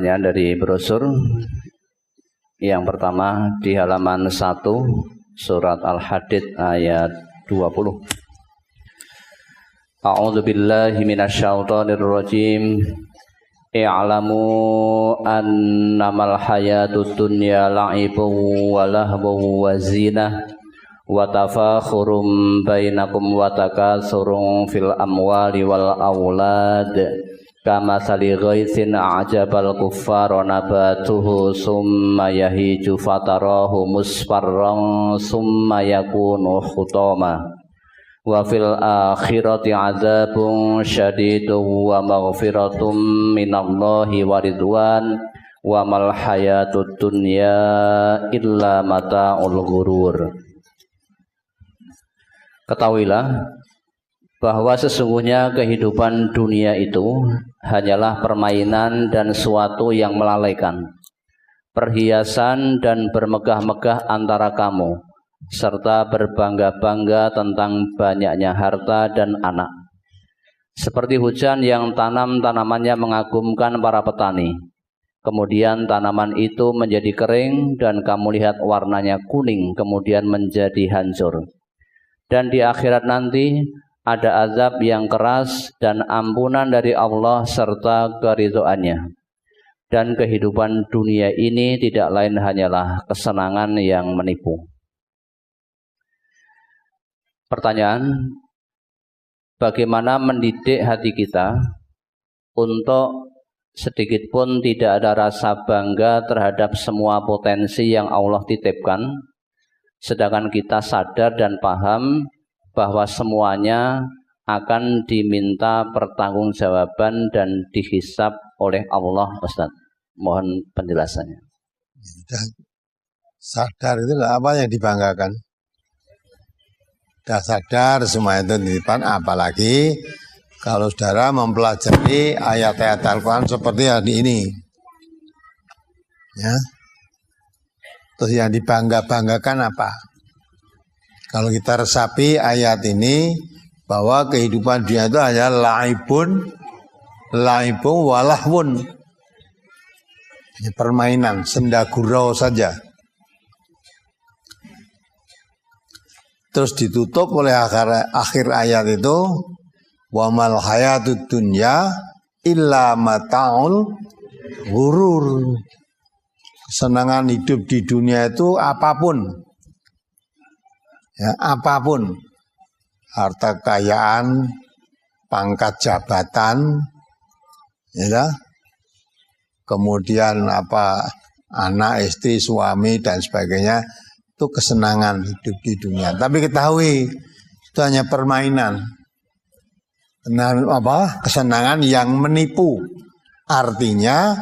pertanyaan dari brosur. Yang pertama di halaman 1 surat Al-Hadid ayat 20. A'udzu billahi minasyaitonir rajim. I'lamu annamal hayatud dunya la'ibun wa lahwun wa zinah wa tafakhurum bainakum wa takatsurun fil amwali wal aulad kama sali ghaisin a'jabal kuffara nabatuhu summa yahiju fatarahu musfarran summa yakunu khutama wa fil akhirati adzabun syadidun wa maghfiratum minallahi wa ridwan wa mal hayatud dunya illa mata'ul ghurur. Ketahuilah bahwa sesungguhnya kehidupan dunia itu hanyalah permainan dan suatu yang melalaikan, perhiasan dan bermegah-megah antara kamu, serta berbangga-bangga tentang banyaknya harta dan anak. Seperti hujan yang tanamannya mengagumkan para petani. Kemudian tanaman itu menjadi kering dan kamu lihat warnanya kuning kemudian menjadi hancur. Dan di akhirat nanti ada azab yang keras dan ampunan dari Allah serta keridhoannya. Dan kehidupan dunia ini tidak lain hanyalah kesenangan yang menipu. Pertanyaan, bagaimana mendidik hati kita untuk sedikit pun tidak ada rasa bangga terhadap semua potensi yang Allah titipkan, sedangkan kita sadar dan paham bahwa semuanya akan diminta pertanggungjawaban dan dihisab oleh Allah. Ustaz, mohon penjelasannya. Sadar itu apa yang dibanggakan? Sudah sadar semua itu titipan, apalagi kalau saudara mempelajari ayat-ayat Al-Quran seperti hari ini, ya. Terus yang dibangga-banggakan apa? Kalau kita resapi ayat ini, bahwa kehidupan dunia itu hanya laibun walahwun, permainan, senda gurau saja. Terus ditutup oleh akhir ayat itu, wa mal hayatud dunya illa mata'ul ghurur. Kesenangan hidup di dunia itu apapun, ya, apapun, harta kekayaan, pangkat jabatan, ya, kemudian apa, anak, istri, suami dan sebagainya, itu kesenangan hidup di dunia. Tapi ketahui itu hanya permainan, kesenangan yang menipu, artinya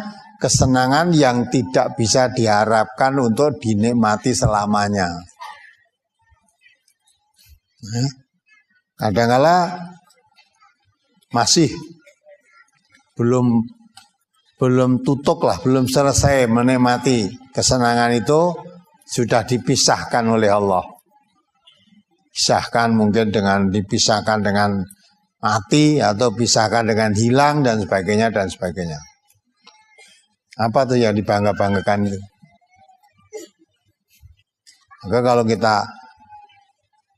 kesenangan yang tidak bisa diharapkan untuk dinikmati selamanya. Kadang-kala masih belum tutup lah, belum selesai menikmati kesenangan itu, sudah dipisahkan oleh Allah. Pisahkan mungkin dipisahkan dengan mati atau pisahkan dengan hilang dan sebagainya dan sebagainya. Apa tuh yang dibangga-banggakan itu? Maka kalau kita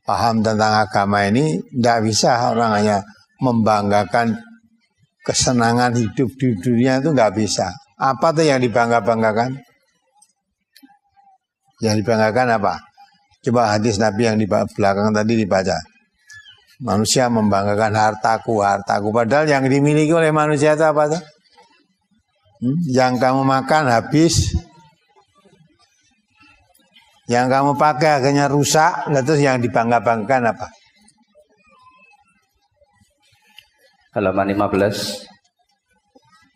paham tentang agama ini, tidak bisa orang hanya membanggakan kesenangan hidup di dunia, itu nggak bisa. Apa tuh yang dibangga-banggakan? Yang dibanggakan apa? Coba hadis Nabi yang di belakang tadi dibaca. Manusia membanggakan hartaku. Padahal yang dimiliki oleh manusia itu apa tuh? Yang kamu makan habis, yang kamu pakai akhirnya rusak, terus yang dibangga-banggakan apa? Halaman 15.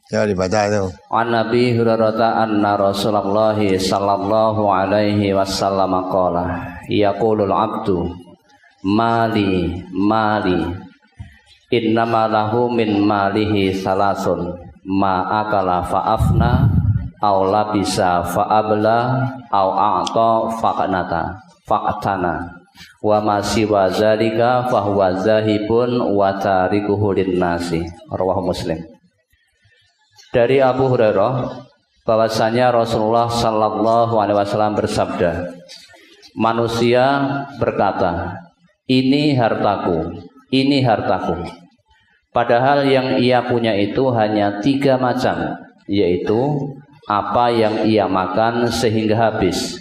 Ya dibaca itu. An Nabi Hurairah anna Rasulullah sallallahu alaihi wasallam qala yaqulul abdu mali innama lahu min malihi salasun ma akala fa'afna aw labisa fa'abla aw a'ta fa'atana wa ma siwa zalika fahuwa zahibun wa tarikuhu linnasi. Rawahu Muslim. Dari Abu Hurairah bahwasanya Rasulullah sallallahu alaihi wasallam bersabda, manusia berkata, ini hartaku, ini hartaku. Padahal yang ia punya itu hanya 3 macam, yaitu apa yang ia makan sehingga habis,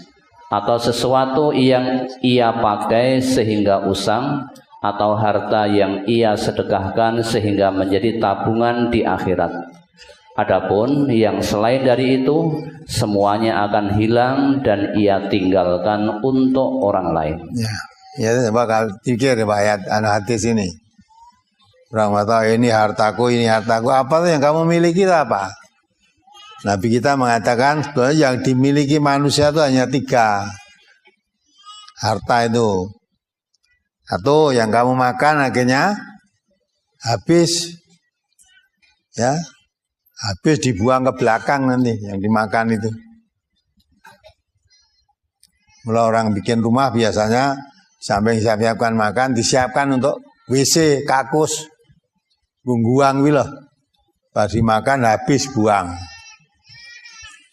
atau sesuatu yang ia pakai sehingga usang, atau harta yang ia sedekahkan sehingga menjadi tabungan di akhirat. Adapun yang selain dari itu, semuanya akan hilang dan ia tinggalkan untuk orang lain. Ya coba pikir ayat hadis ini. Orang tahu ini hartaku, apa tuh yang kamu miliki itu apa? Nabi kita mengatakan sebenarnya yang dimiliki manusia itu hanya 3 harta itu. Satu, yang kamu makan akhirnya habis, ya, habis dibuang ke belakang nanti yang dimakan itu. Mulai orang bikin rumah biasanya sampai siapkan makan, disiapkan untuk WC, kakus, buang wilo, pas dimakan habis buang.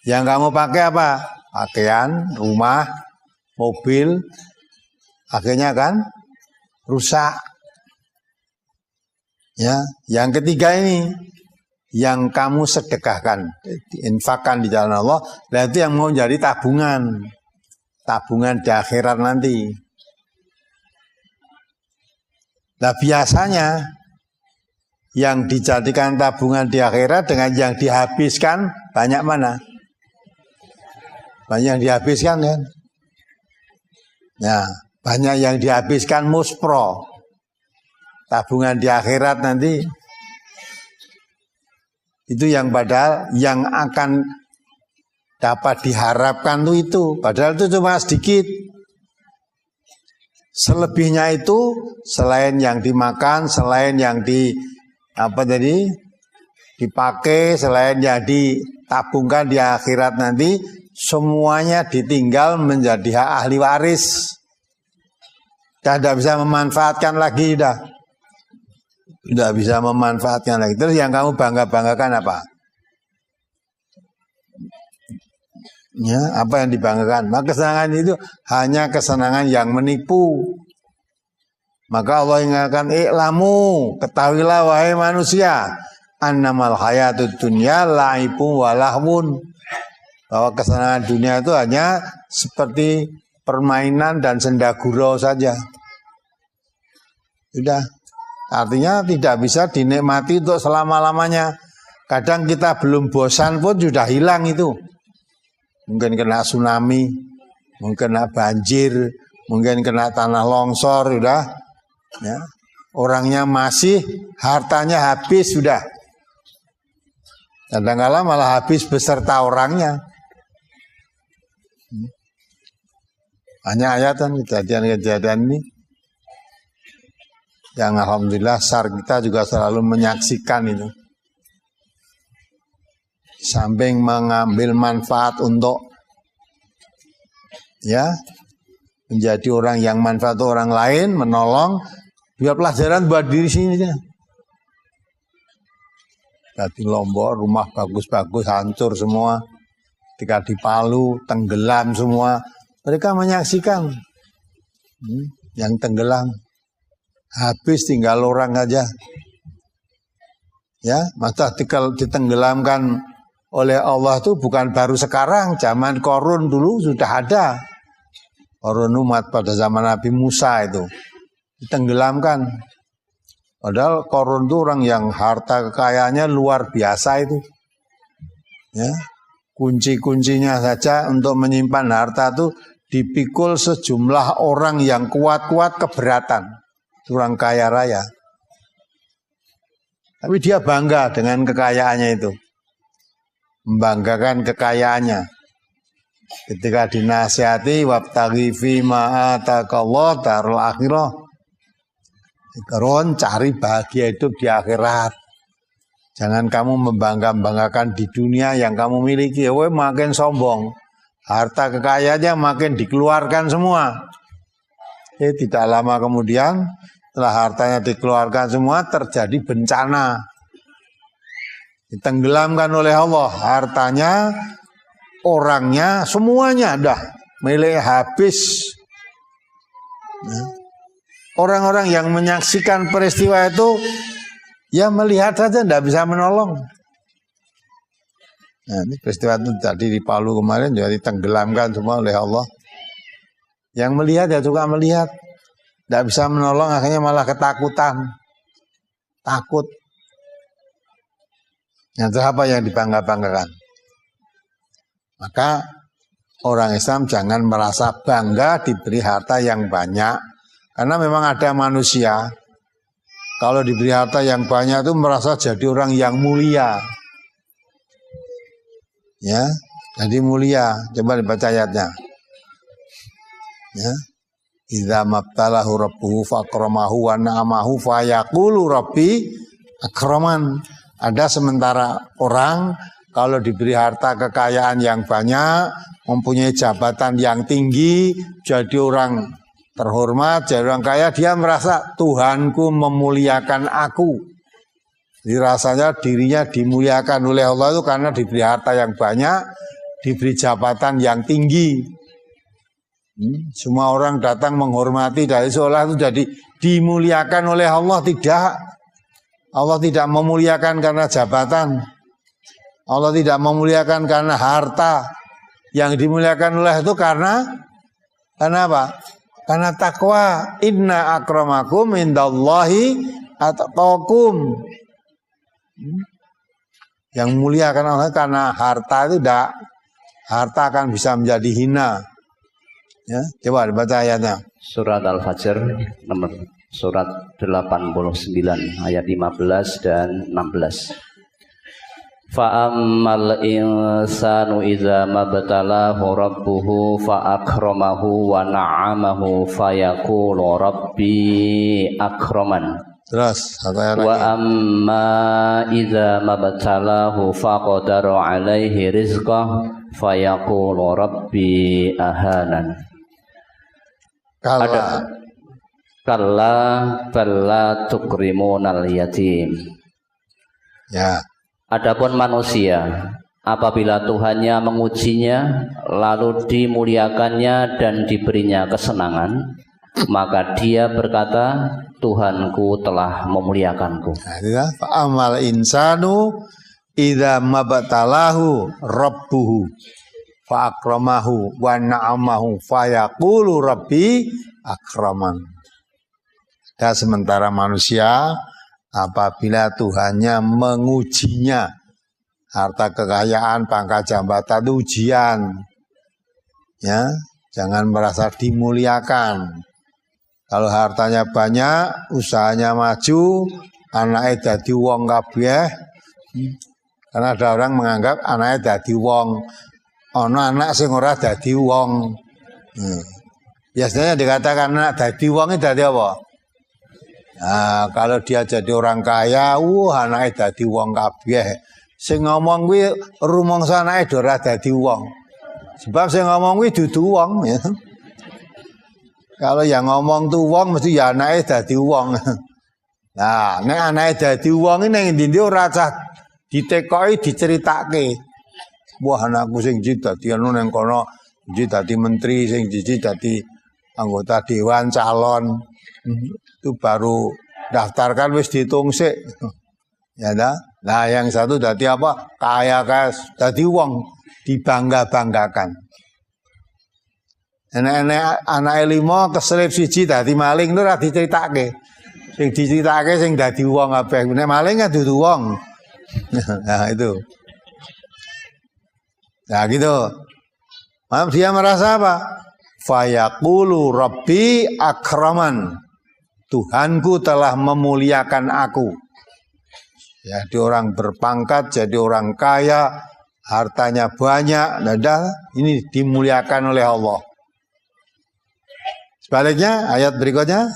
Yang kamu pakai apa? Pakaian, rumah, mobil, akhirnya kan rusak. Ya, yang ketiga ini yang kamu sedekahkan, infakkan di jalan Allah, dan itu yang mau jadi tabungan di akhirat nanti. Nah biasanya yang dijadikan tabungan di akhirat dengan yang dihabiskan banyak mana? Banyak yang dihabiskan kan? Ya, banyak yang dihabiskan muspro. Tabungan di akhirat nanti itu yang padahal yang akan dapat diharapkan itu padahal itu cuma sedikit. Selebihnya itu selain yang dimakan, selain yang dipakai, selain yang ditabungkan di akhirat nanti, semuanya ditinggal menjadi hak ahli waris. Dan tidak bisa memanfaatkan lagi, tidak bisa memanfaatkan lagi. Terus yang kamu banggakan apa? Ya, apa yang dibanggakan? Maka kesenangan itu hanya kesenangan yang menipu. Maka Allah ingatkan, i'lamu, ketahuilah wahai manusia, annamal hayatud dunya la'ibun wa lahwun. Bahwa kesenangan dunia itu hanya seperti permainan dan senda gurau saja. Sudah. Artinya tidak bisa dinikmati untuk selama-lamanya. Kadang kita belum bosan pun sudah hilang itu. Mungkin kena tsunami, mungkin kena banjir, mungkin kena tanah longsor, sudah. Ya. Orangnya masih, hartanya habis sudah. Kadang-kadang malah habis beserta orangnya. Banyak ayatan kejadian-kejadian ini yang alhamdulillah SAR kita juga selalu menyaksikan itu. Samping mengambil manfaat untuk ya menjadi orang yang manfaat orang lain, menolong, biar pelajaran buat diri sini aja. Tadi Lombok rumah bagus-bagus hancur semua, ketika di Palu tenggelam semua, mereka menyaksikan yang tenggelam, habis tinggal orang aja. Ya, maka ditenggelamkan oleh Allah itu bukan baru sekarang, zaman Qarun dulu sudah ada. Qarun umat pada zaman Nabi Musa itu ditenggelamkan. Padahal Qarun itu orang yang harta kekayaannya luar biasa itu. Ya, kunci-kuncinya saja untuk menyimpan harta itu dipikul sejumlah orang yang kuat-kuat keberatan. Orang kaya raya. Tapi dia bangga dengan kekayaannya itu. Membanggakan kekayaannya. Ketika dinasihati wabtaghi fi ma ataqallahu darul akhirah. Karon cari bahagia hidup di akhirat. Jangan kamu membanggakan di dunia yang kamu miliki. Makin sombong. Harta kekayaannya makin dikeluarkan semua. Tidak lama kemudian setelah hartanya dikeluarkan semua terjadi bencana. Ditenggelamkan oleh Allah hartanya, orangnya, semuanya dah milik habis. Orang-orang yang menyaksikan peristiwa itu ya melihat saja, tidak bisa menolong. Nah, ini peristiwa itu tadi di Palu kemarin juga ditenggelamkan semua oleh Allah. Yang melihat ya juga melihat, tidak bisa menolong, akhirnya malah ketakutan, takut. Yang apa yang dibangga-banggakan? Maka orang Islam jangan merasa bangga diberi harta yang banyak, karena memang ada manusia kalau diberi harta yang banyak itu merasa jadi orang yang mulia. Ya, jadi mulia. Coba dibaca ayatnya. Ya. Idza mabtalahu rabbuhu fakramahu wa na'amahu fayaqulu rabbi akraman. Ada sementara orang kalau diberi harta kekayaan yang banyak, mempunyai jabatan yang tinggi, jadi orang terhormat, jadi orang kaya, dia merasa Tuhanku memuliakan aku. Jadi rasanya dirinya dimuliakan oleh Allah itu karena diberi harta yang banyak, diberi jabatan yang tinggi. Semua orang datang menghormati dari seolah itu jadi dimuliakan oleh Allah. Tidak. Allah tidak memuliakan karena jabatan. Allah tidak memuliakan karena harta. Yang dimuliakan oleh itu karena apa? Karena takwa. Inna akramakum indallahi atqakum. Yang mulia karena harta itu tidak, harta akan bisa menjadi hina. Ya, coba dibaca ayatnya. Surat Al-Fajr nomor surat 89 ayat 15 dan 16. Fa'ammal insanu idza mabtalahu rabbuhu fa'akramahu wa na'amahu fayaqulu rabbi akraman. Terus wa amma idza mabtalahu faqadara alaihi rizqah fayaqulu rabbi ahanan. Kalla balla tukrimunal yatim. Ya. Adapun manusia apabila Tuhannya mengujinya lalu dimuliakannya dan diberinya kesenangan, maka dia berkata, Tuhanku telah memuliakanku. Nah, fa'amal insanu idza mabtalahu rabbuhu fa'akramahu wa na'amahu fayaqulu rabbi akraman. Dan sementara manusia apabila Tuhannya mengujinya, harta kekayaan, pangkat jabatan itu ujian. Ya, jangan merasa dimuliakan. Kalau hartanya banyak, usahanya maju, anaknya dadi wong kabeh. Karena ada orang menganggap anaknya dadi wong. Ono anak sing ora dadi wong. Biasanya dikatakan anak dadi wong itu dadi apa? Nah, kalau dia jadi orang kaya, anaknya dadi wong kabeh. Sing ngomong kuwi rumangsa anake ora dadi wong. Sebab sing ngomong kuwi dudu wong ya. Kalau yang ngomong tuh wong mesti ya anaknya dadi wong. Nah, nek anake dadi wong iki ning ndi-ndi ora cah ditekoki diceritake. Wah, anakku sing dadi anu ning kono, dadi menteri, sing dadi anggota dewan calon. Itu baru daftarkan wis dihitung sik. Ya dah. Nah, yang satu dadi apa? Kaya dadi wong dibangga-banggakan. Enek-enek anake 5 keselip siji dadi maling itu ora diceritake. Sing diceritake sing dadi wong kabeh. Nek maling kan dudu wong. Nah, itu. Nah, gitu. Dia merasa apa? Fayaqulu rabbi akraman. Tuhanku telah memuliakan aku. Jadi orang berpangkat, jadi orang kaya, hartanya banyak, ini dimuliakan oleh Allah. Sebaliknya, ayat berikutnya.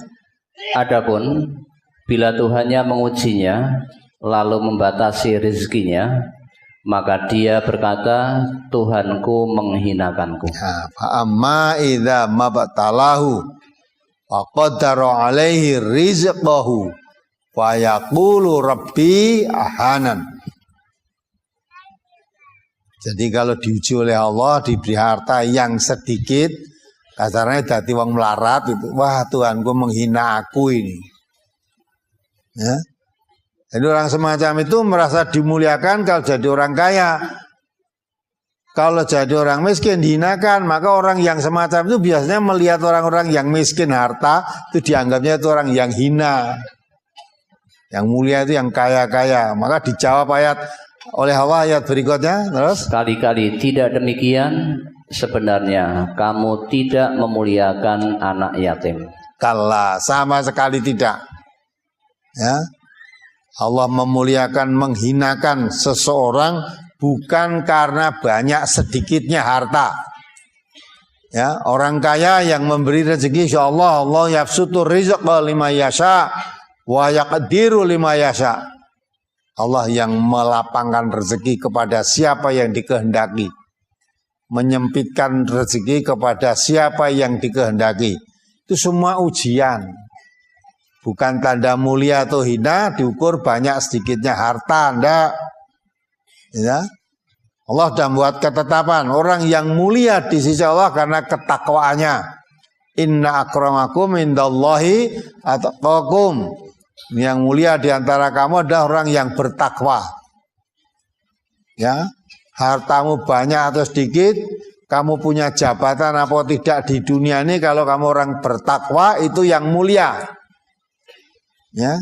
Adapun bila Tuhannya mengujinya, lalu membatasi rezekinya, maka dia berkata, Tuhanku menghinakanku. Fa'amma idza mabtalahu faqadara alaihi rizqahu fayaqulu rabbi ahanan. Jadi kalau diuji oleh Allah, diberi harta yang sedikit, kasarnya dadi wong melarat itu, wah Tuhanku menghina aku ini. Ya. Jadi orang semacam itu merasa dimuliakan kalau jadi orang kaya. Kalau jadi orang miskin dihinakan, maka orang yang semacam itu biasanya melihat orang-orang yang miskin harta itu dianggapnya itu orang yang hina. Yang mulia itu yang kaya-kaya. Maka dijawab oleh Allah ayat berikutnya terus. Sekali-kali tidak demikian, sebenarnya kamu tidak memuliakan anak yatim. Kalla, sama sekali tidak. Ya. Allah memuliakan, menghinakan seseorang bukan karena banyak sedikitnya harta. Ya, orang kaya yang memberi rezeki insyaallah Allah yabsutur rizqa liman yasha wa yaqdiru liman yasha. Allah yang melapangkan rezeki kepada siapa yang dikehendaki. Menyempitkan rezeki kepada siapa yang dikehendaki. Itu semua ujian. Bukan tanda mulia atau hina diukur banyak sedikitnya harta, enggak. Ya. Allah sudah membuat ketetapan orang yang mulia di sisi Allah karena ketakwaannya. Inna akramakum indallahi atqakum. Yang mulia di antara kamu adalah orang yang bertakwa. Ya, hartamu banyak atau sedikit, kamu punya jabatan apa tidak di dunia ini, kalau kamu orang bertakwa itu yang mulia. Ya,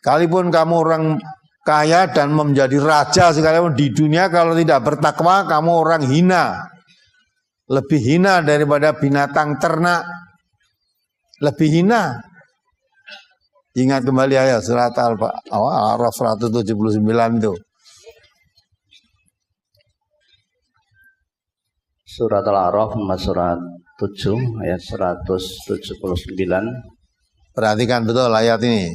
kalipun kamu orang kaya dan menjadi raja sekalipun di dunia, kalau tidak bertakwa kamu orang hina, lebih hina daripada binatang ternak, lebih hina. Ingat kembali ayat surat Al-A'raf 179 itu. Surat Al-A'raf surat 7 ayat 179. Perhatikan betul ayat ini.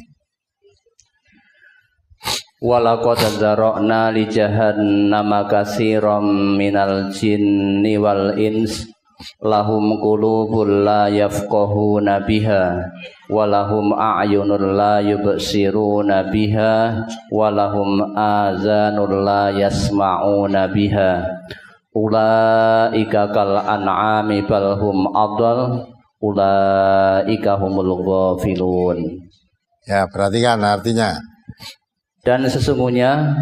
Walaqad dzara'na li jahannama katsiran minal jinni wal ins lahum qulubun la yafqahuna biha walahum a'yunun la yubsiruna biha walahum azanun la yasma'una biha ulaika kal an'ami bal hum adall ulaika humul ghafilun. Ya, perhatikan artinya. Dan sesungguhnya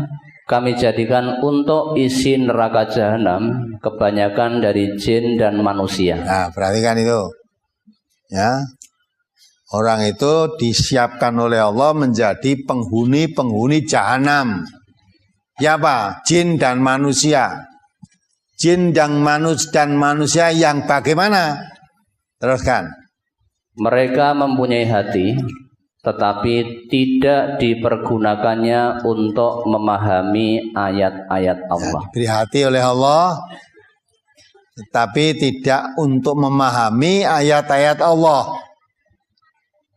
kami jadikan untuk isi neraka jahanam kebanyakan dari jin dan manusia. Nah, perhatikan itu. Ya. Orang itu disiapkan oleh Allah menjadi penghuni-penghuni jahanam. Ya apa? Jin dan manusia. Jin dan manusia yang bagaimana? Teruskan. Mereka mempunyai hati, tetapi tidak dipergunakannya untuk memahami ayat-ayat Allah. Diberi hati oleh Allah, tetapi tidak untuk memahami ayat-ayat Allah.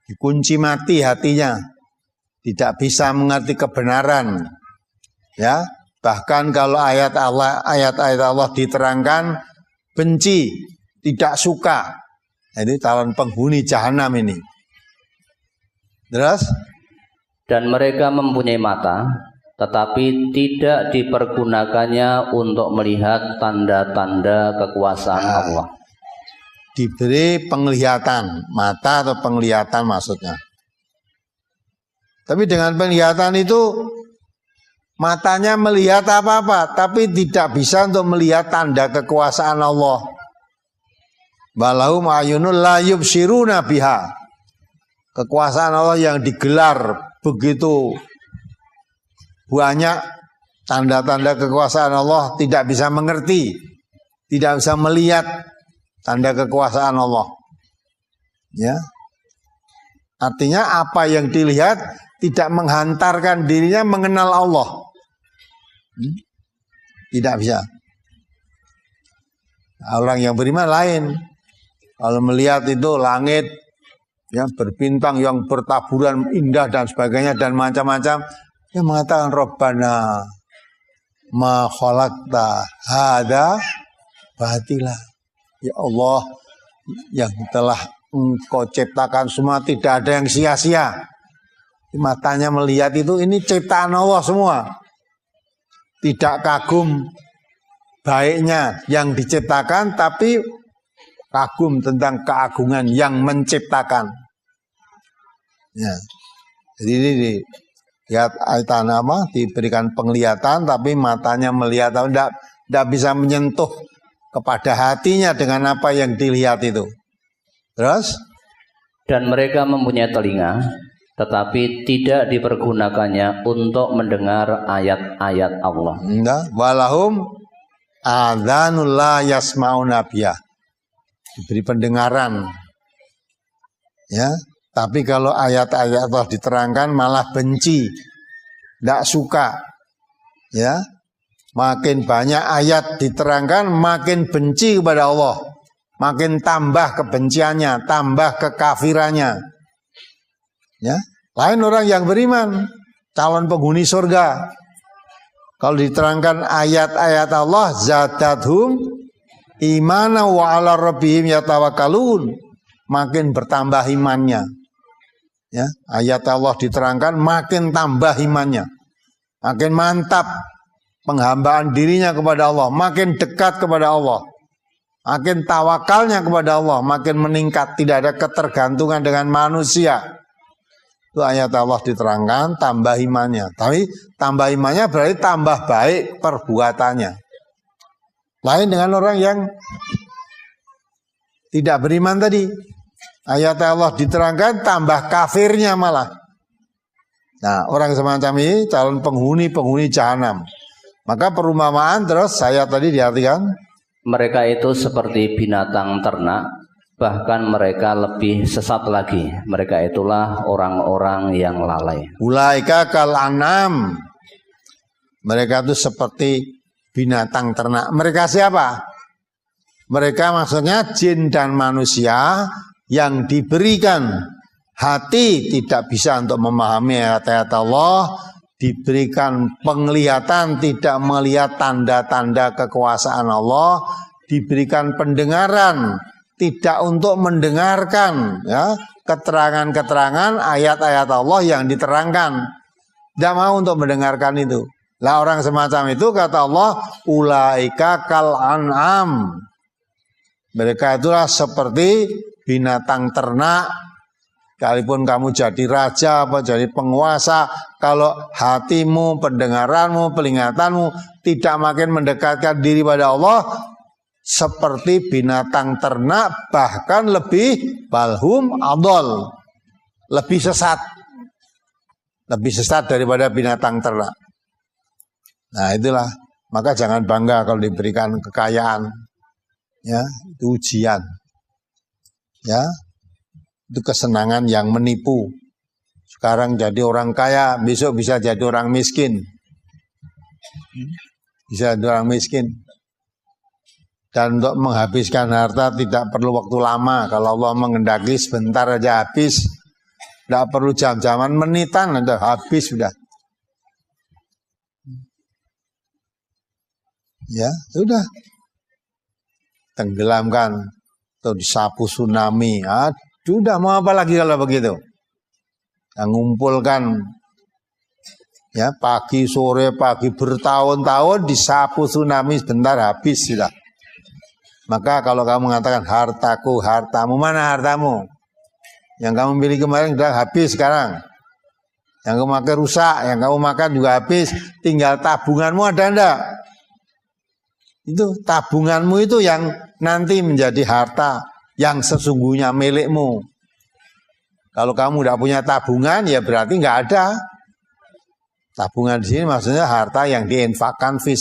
Dikunci mati hatinya, tidak bisa mengerti kebenaran. Ya, bahkan kalau ayat-ayat Allah diterangkan, benci, tidak suka. Jadi calon penghuni jahanam ini. Terus? Dan mereka mempunyai mata, tetapi tidak dipergunakannya untuk melihat tanda-tanda kekuasaan Allah. Diberi penglihatan, mata atau penglihatan maksudnya. Tapi dengan penglihatan itu, matanya melihat apa-apa, tapi tidak bisa untuk melihat tanda kekuasaan Allah. Balahum ayunul la yubsiruna biha. Kekuasaan Allah yang digelar begitu banyak, tanda-tanda kekuasaan Allah tidak bisa mengerti, tidak bisa melihat tanda kekuasaan Allah. Ya, artinya apa yang dilihat tidak menghantarkan dirinya mengenal Allah. Tidak bisa. Orang yang beriman lain. Kalau melihat itu langit yang berbintang, yang bertaburan indah dan sebagainya dan macam-macam, dia mengatakan Rabbana ma khalaqta hadza batila. Ya Allah, yang telah Engkau ciptakan semua tidak ada yang sia-sia. Matanya melihat itu, ini ciptaan Allah semua. Tidak kagum baiknya yang diciptakan, tapi kagum tentang keagungan yang menciptakan. Ya. Jadi ini lihat ayatan apa, diberikan penglihatan tapi matanya melihat, tidak bisa menyentuh kepada hatinya dengan apa yang dilihat itu. Terus? Dan mereka mempunyai telinga, tetapi tidak dipergunakannya untuk mendengar ayat-ayat Allah. Walahum adzanul la yasmauna biyah. Diberi pendengaran. Ya, tapi kalau ayat-ayat Allah diterangkan malah benci, tidak suka. Ya, makin banyak ayat diterangkan makin benci kepada Allah, makin tambah kebenciannya, tambah kekafirannya. Ya, lain orang yang beriman, calon penghuni surga. Kalau diterangkan ayat-ayat Allah, zadathum imana wa ala rabbihim yatawakkalun, makin bertambah imannya. Ya, ayat Allah diterangkan makin tambah imannya, makin mantap penghambaan dirinya kepada Allah, makin dekat kepada Allah, makin tawakalnya kepada Allah, makin meningkat, tidak ada ketergantungan dengan manusia. Itu ayat Allah diterangkan tambah imannya. Tapi tambah imannya berarti tambah baik perbuatannya. Lain dengan orang yang tidak beriman tadi. Ayat Allah diterangkan tambah kafirnya malah. Nah, orang semacam ini calon penghuni jahanam. Maka perumpamaan terus saya tadi diartikan, mereka itu seperti binatang ternak, bahkan mereka lebih sesat lagi. Mereka itulah orang-orang yang lalai. Ulaika kal an'am. Mereka itu seperti binatang ternak. Mereka siapa? Mereka maksudnya jin dan manusia yang diberikan hati tidak bisa untuk memahami ayat-ayat Allah, diberikan penglihatan tidak melihat tanda-tanda kekuasaan Allah, diberikan pendengaran tidak untuk mendengarkan ya keterangan-keterangan ayat-ayat Allah yang diterangkan, tidak mau untuk mendengarkan itu. Lah orang semacam itu kata Allah, ulaika kal an'am. Mereka itulah seperti binatang ternak. Sekalipun kamu jadi raja apa jadi penguasa, kalau hatimu, pendengaranmu, pelingatanmu tidak makin mendekatkan diri pada Allah, seperti binatang ternak, bahkan lebih balhum adol, lebih sesat daripada binatang ternak. Nah itulah, maka jangan bangga kalau diberikan kekayaan, ya itu ujian, ya itu kesenangan yang menipu. Sekarang jadi orang kaya, besok bisa jadi orang miskin, bisa jadi orang miskin. Dan untuk menghabiskan harta tidak perlu waktu lama. Kalau Allah menghendaki sebentar aja habis, tidak perlu jam-jaman, menitan udah habis sudah. Ya, sudah. Tenggelamkan atau disapu tsunami. Sudah mau apa lagi kalau begitu? Yang ngumpulkan ya pagi sore pagi bertahun-tahun disapu tsunami sebentar habis sudah. Maka kalau kamu mengatakan hartaku, hartamu, mana hartamu? Yang kamu miliki kemarin sudah habis sekarang. Yang kamu makan rusak, yang kamu makan juga habis. Tinggal tabunganmu ada enggak? Itu tabunganmu itu yang nanti menjadi harta yang sesungguhnya milikmu. Kalau kamu tidak punya tabungan, ya berarti nggak ada. Tabungan di sini maksudnya harta yang diinfakkan fi